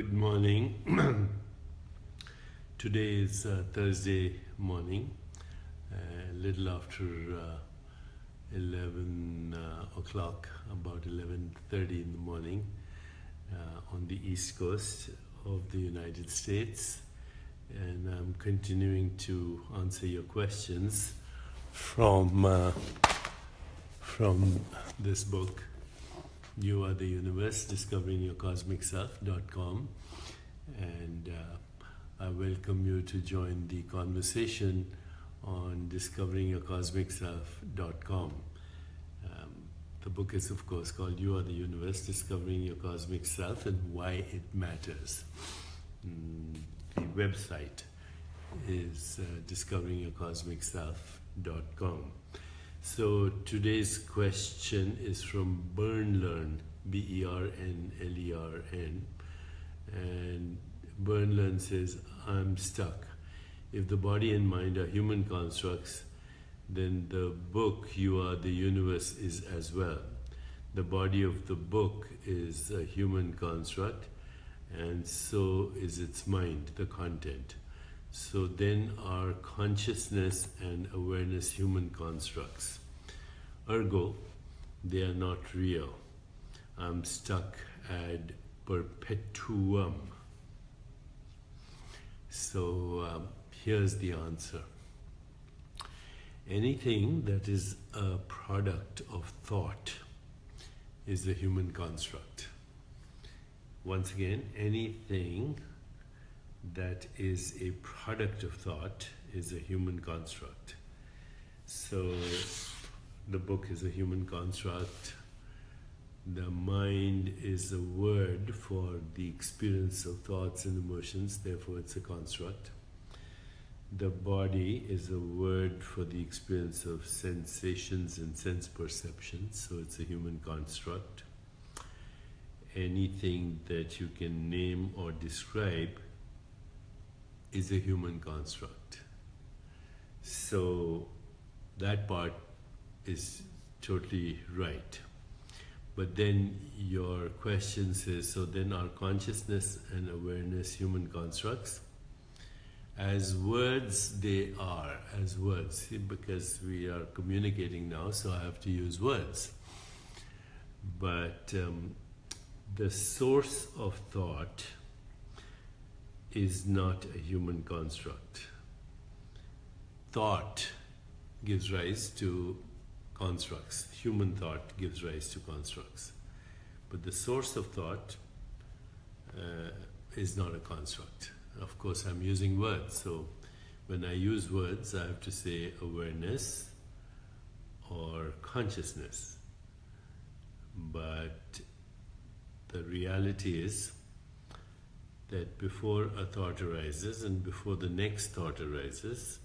Good morning. Today is Thursday morning, a little after 11 o'clock, about 11:30 in the morning on the East Coast of the United States. And I'm continuing to answer your questions from this book, You Are the Universe, Discovering Your Cosmic Self.com. And I welcome you to join the conversation on discoveringyourcosmicself.com. The book is, of course, called You Are the Universe, Discovering Your Cosmic Self and Why It Matters. The website is discoveringyourcosmicself.com. So today's question is from Bernlearn, Bernlern. And Bernlearn says, I'm stuck. If the body and mind are human constructs, then the book, You Are the Universe, is as well. The body of the book is a human construct, and so is its mind, the content. So then are consciousness and awareness human constructs. Ergo, they are not real. I'm stuck ad perpetuum. So here's the answer. Anything that is a product of thought is a human construct. Once again, anything that is a product of thought is a human construct. So the book is a human construct. The mind is a word for the experience of thoughts and emotions, therefore it's a construct. The body is a word for the experience of sensations and sense perceptions, so it's a human construct. Anything that you can name or describe is a human construct. So that part is totally right. But then your question says, so then are consciousness and awareness human constructs? As words, they are, as words. See, because we are communicating now, so I have to use words. But the source of thought is not a human construct. Thought gives rise to constructs. Human thought gives rise to constructs. But the source of thought is not a construct. Of course, I'm using words. So when I use words, I have to say awareness or consciousness. But the reality is that before a thought arises and before the next thought arises,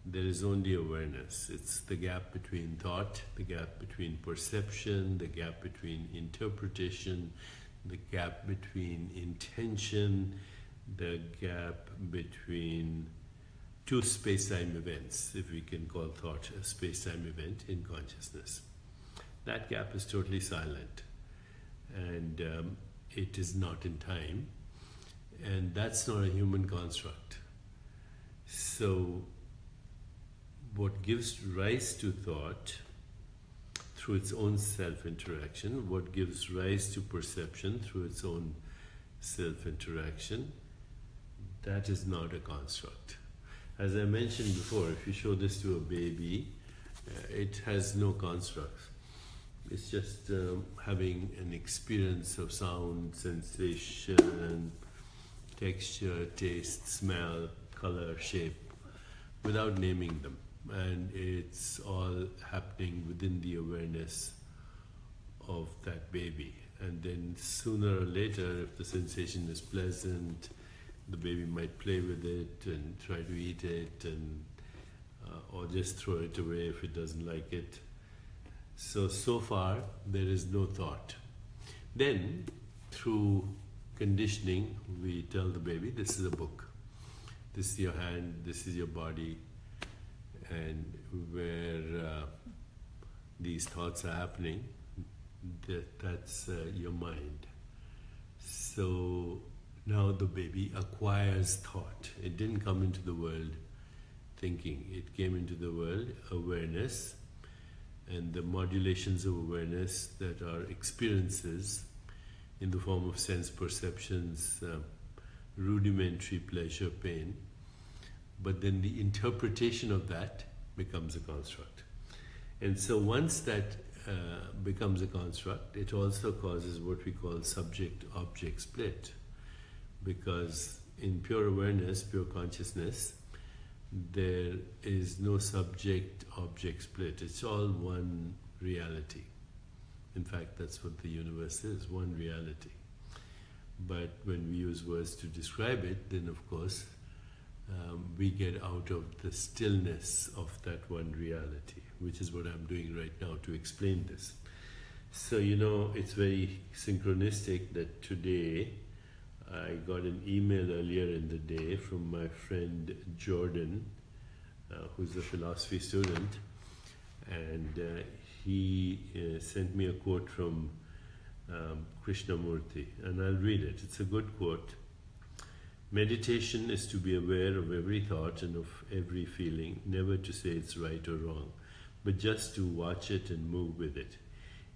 there is only awareness. It's the gap between thought, the gap between perception, the gap between interpretation, the gap between intention, the gap between two space-time events, if we can call thought a space-time event in consciousness. That gap is totally silent, and it is not in time, and that's not a human construct. So what gives rise to thought through its own self-interaction, what gives rise to perception through its own self-interaction, that is not a construct. As I mentioned before, if you show this to a baby, it has no constructs. It's just having an experience of sound, sensation, texture, taste, smell, color, shape, without naming them. And it's all happening within the awareness of that baby. And then sooner or later, if the sensation is pleasant, the baby might play with it and try to eat it, and or just throw it away if it doesn't like it. So far, there is no thought. Then, through conditioning, we tell the baby, this is a book. This is your hand, this is your body, and where these thoughts are happening, that's your mind. So now the baby acquires thought. It didn't come into the world thinking. It came into the world awareness, and the modulations of awareness that are experiences in the form of sense perceptions, rudimentary pleasure, pain. But then the interpretation of that becomes a construct. And so once that becomes a construct, it also causes what we call subject-object split. Because in pure awareness, pure consciousness, there is no subject-object split. It's all one reality. In fact, that's what the universe is, one reality. But when we use words to describe it, then of course, we get out of the stillness of that one reality, which is what I'm doing right now to explain this. So, it's very synchronistic that today I got an email earlier in the day from my friend Jordan, who's a philosophy student, and he sent me a quote from Krishnamurti, and I'll read it. It's a good quote. Meditation is to be aware of every thought and of every feeling, never to say it's right or wrong, but just to watch it and move with it.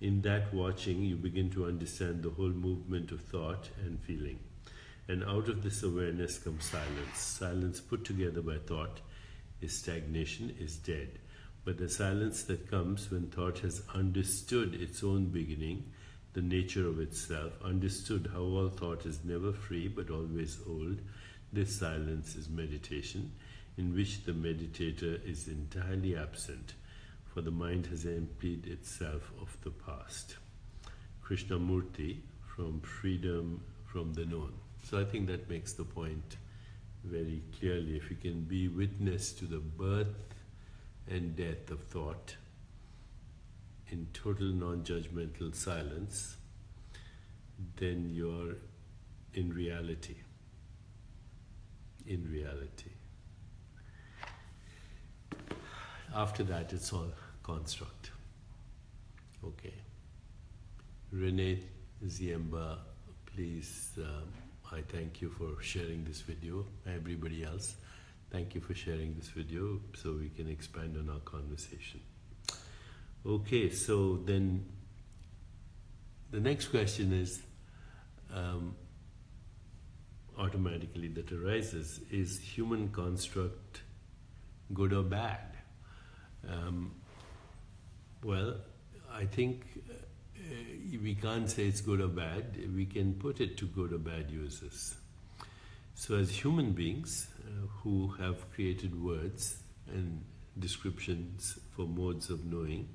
In that watching, you begin to understand the whole movement of thought and feeling. And out of this awareness comes silence. Silence put together by thought is stagnation, is dead. But the silence that comes when thought has understood its own beginning, the nature of itself, understood how all thought is never free but always old, this silence is meditation, in which the meditator is entirely absent, for the mind has emptied itself of the past. Krishnamurti, from Freedom from the Known. So I think that makes the point very clearly. If you can be witness to the birth and death of thought in total non-judgmental silence, then you're in reality. In reality. After that, it's all construct. Okay. Renee Ziemba, please, I thank you for sharing this video. Everybody else, thank you for sharing this video so we can expand on our conversation. Okay, so then the next question is automatically that arises, is human construct good or bad? Well, I think we can't say it's good or bad. We can put it to good or bad uses. So as human beings who have created words and descriptions for modes of knowing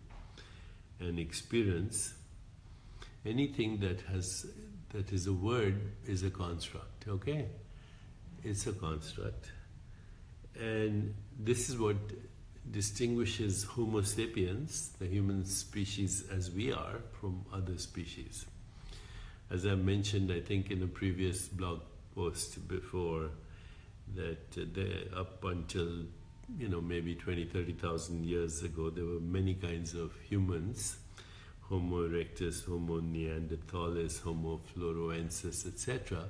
and experience, anything that is a word is a construct, okay? It's a construct. And this is what distinguishes Homo sapiens, the human species as we are, from other species. As I mentioned, I think in a previous blog post before, that up until maybe 20,000-30,000 years ago, there were many kinds of humans: Homo erectus, Homo neanderthalis, Homo floroensis, etc.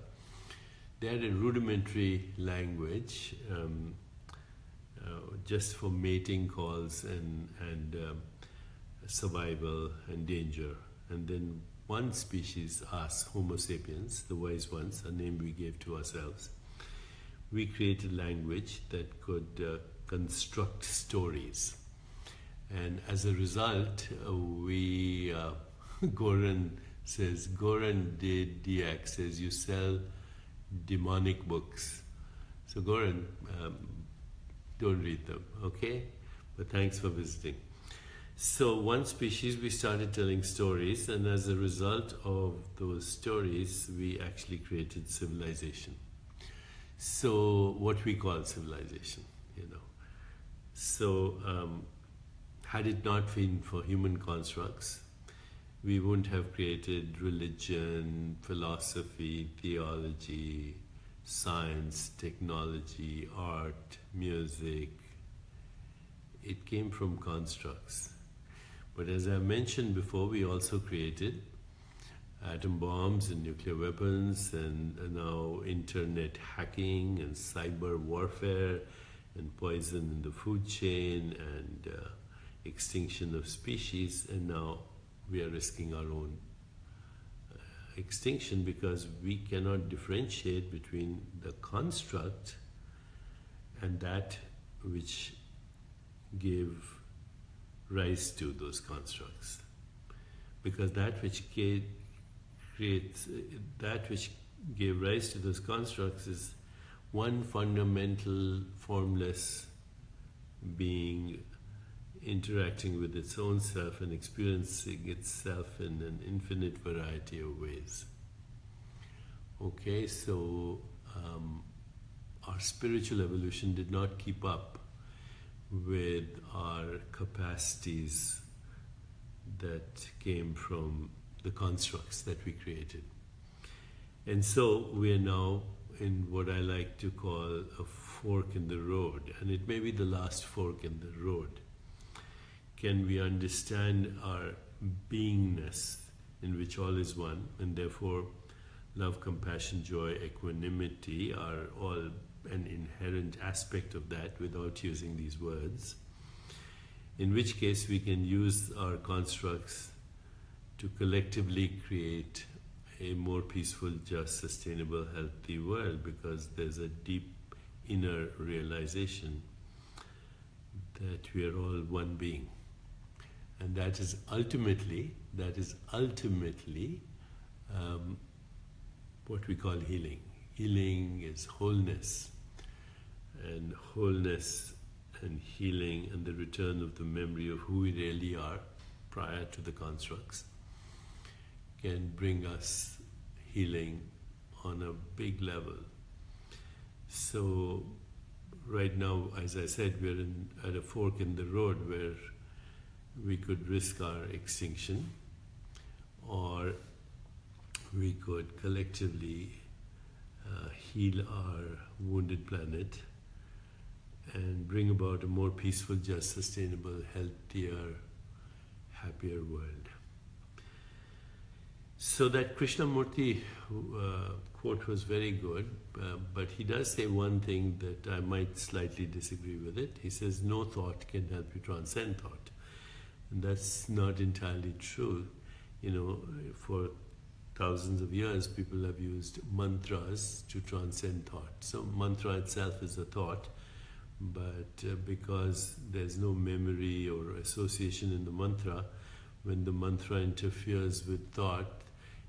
They had a rudimentary language just for mating calls and survival and danger. And then one species, us, Homo sapiens, the wise ones, a name we gave to ourselves, we created language that could construct stories. And as a result, Goran Diak says, you sell demonic books. So Goran, don't read them, okay? But thanks for visiting. So one species, we started telling stories, and as a result of those stories, we actually created civilization. So what we call civilization, So had it not been for human constructs, we wouldn't have created religion, philosophy, theology, science, technology, art, music. It came from constructs. But as I mentioned before, we also created atom bombs and nuclear weapons, and now internet hacking and cyber warfare and poison in the food chain and extinction of species, and now we are risking our own extinction because we cannot differentiate between the construct and that which gave rise to those constructs. Because that which gave rise to those constructs is one fundamental formless being interacting with its own self and experiencing itself in an infinite variety of ways. Okay, so our spiritual evolution did not keep up with our capacities that came from the constructs that we created. And so we are now in what I like to call a fork in the road, and it may be the last fork in the road. Can we understand our beingness in which all is one, and therefore love, compassion, joy, equanimity are all an inherent aspect of that without using these words? In which case we can use our constructs to collectively create a more peaceful, just, sustainable, healthy world, because there's a deep inner realization that we are all one being. And that is ultimately what we call healing. Healing is wholeness, and wholeness and healing and the return of the memory of who we really are prior to the constructs can bring us healing on a big level. So right now, as I said, we're at a fork in the road where we could risk our extinction, or we could collectively heal our wounded planet and bring about a more peaceful, just, sustainable, healthier, happier world. So that Krishnamurti quote was very good, but he does say one thing that I might slightly disagree with it. He says, no thought can help you transcend thought. And that's not entirely true. You know, for thousands of years, people have used mantras to transcend thought. So mantra itself is a thought, but because there's no memory or association in the mantra, when the mantra interferes with thought,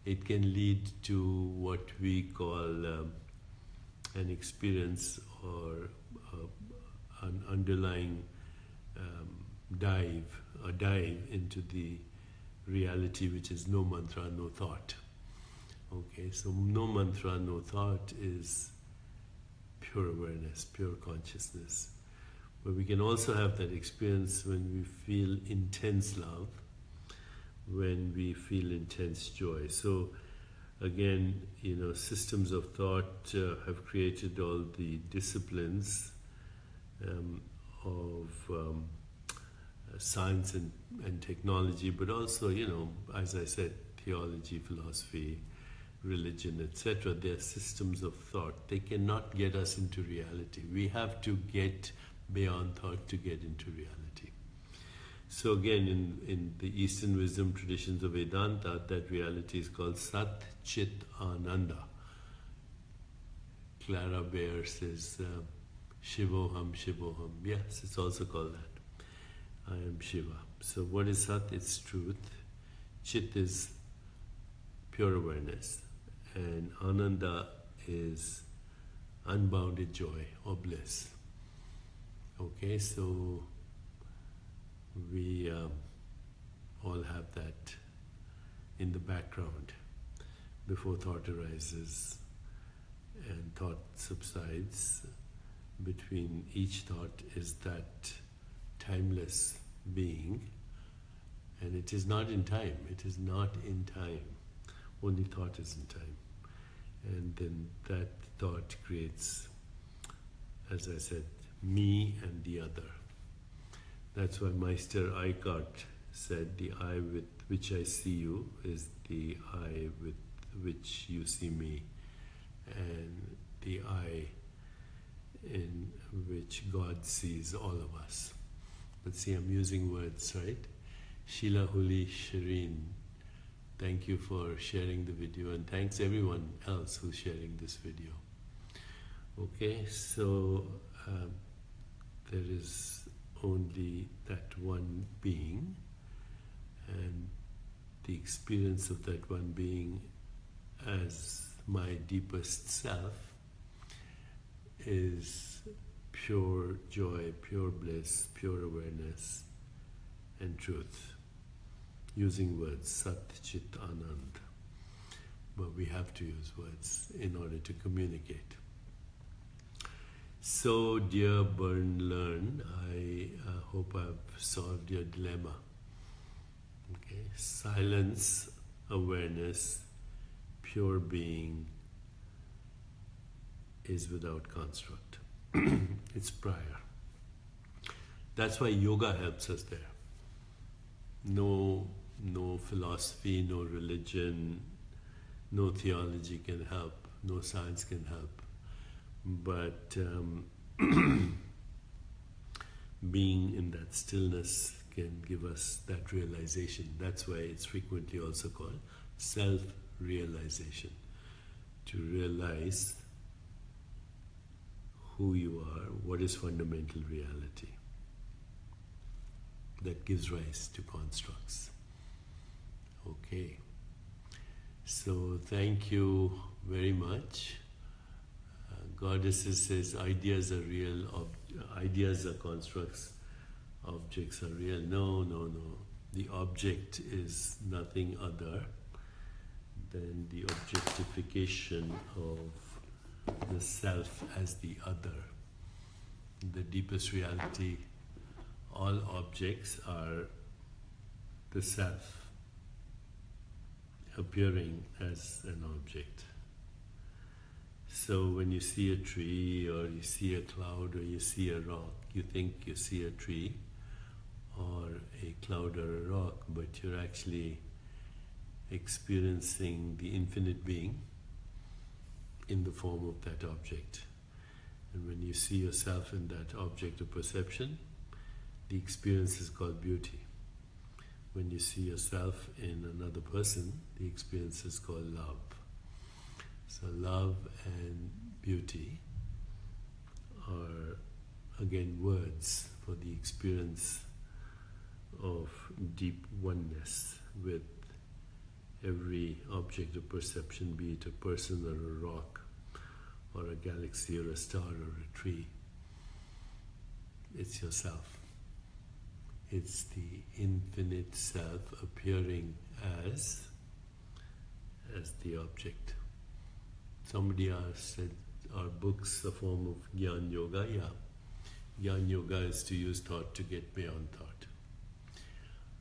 it can lead to what we call an experience or an underlying a dive into the reality, which is no mantra, no thought. Okay, so no mantra, no thought is pure awareness, pure consciousness. But we can also have that experience when we feel intense love, when we feel intense joy. So again, you know, systems of thought have created all the disciplines of science and technology, but also, you know, as I said, theology, philosophy, religion, etc. They are systems of thought. They cannot get us into reality. We have to get beyond thought to get into reality. So again, in the Eastern wisdom traditions of Vedanta, that reality is called Sat Chit Ananda. Clara Baer says, Shivoham, Shivoham. Yes, it's also called that. I am Shiva. So what is Sat? It's truth. Chit is pure awareness. And Ananda is unbounded joy or bliss. Okay, so we all have that in the background before thought arises and thought subsides. Between each thought is that timeless being, and it is not in time. It is not in time. Only thought is in time. And then that thought creates, as I said, me and the other. That's why Meister Eckhart said, the eye with which I see you is the eye with which you see me, and the eye in which God sees all of us. But see, I'm using words, right? Sheila Huli Shireen, thank you for sharing the video, and thanks everyone else who's sharing this video. Okay, so there is only that one being, and the experience of that one being as my deepest self is pure joy, pure bliss, pure awareness and truth. Using words, Sat Chit Anand. But we have to use words in order to communicate. So, dear Burn Learn, I hope I've solved your dilemma. Okay, silence, awareness, pure being is without construct. It's prior. That's why yoga helps us there. No philosophy, no religion, no theology can help, no science can help. But being in that stillness can give us that realization. That's why it's frequently also called self-realization. To realize who you are, what is fundamental reality. That gives rise to constructs. Okay. So thank you very much. Goddesses says ideas are real, ideas are constructs, objects are real. No. The object is nothing other than the objectification of the self as the other. The deepest reality, all objects are the self appearing as an object. So when you see a tree or you see a cloud or you see a rock, you think you see a tree or a cloud or a rock, but you're actually experiencing the infinite being in the form of that object. And when you see yourself in that object of perception, the experience is called beauty. When you see yourself in another person, the experience is called love. So love and beauty are again words for the experience of deep oneness with every object of perception, be it a person or a rock or a galaxy or a star or a tree. It's yourself. It's the infinite self appearing as the object. Somebody asked, said, are books a form of Gyan Yoga? Yeah. Gyan Yoga is to use thought to get beyond thought.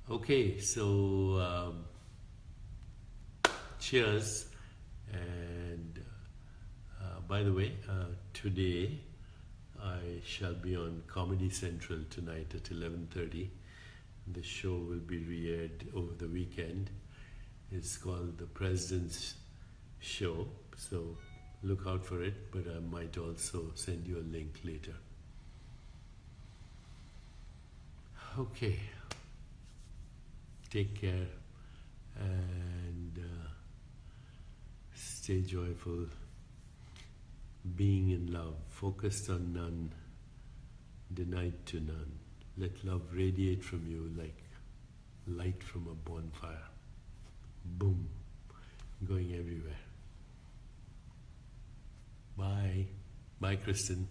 Okay, so cheers. And by the way, today I shall be on Comedy Central tonight at 11:30. The show will be re-aired over the weekend. It's called The President's Show, so look out for it, but I might also send you a link later. Okay, take care and stay joyful, being in love, focused on none, denied to none. Let love radiate from you like light from a bonfire. Boom, going everywhere. Bye. Bye, Kristen.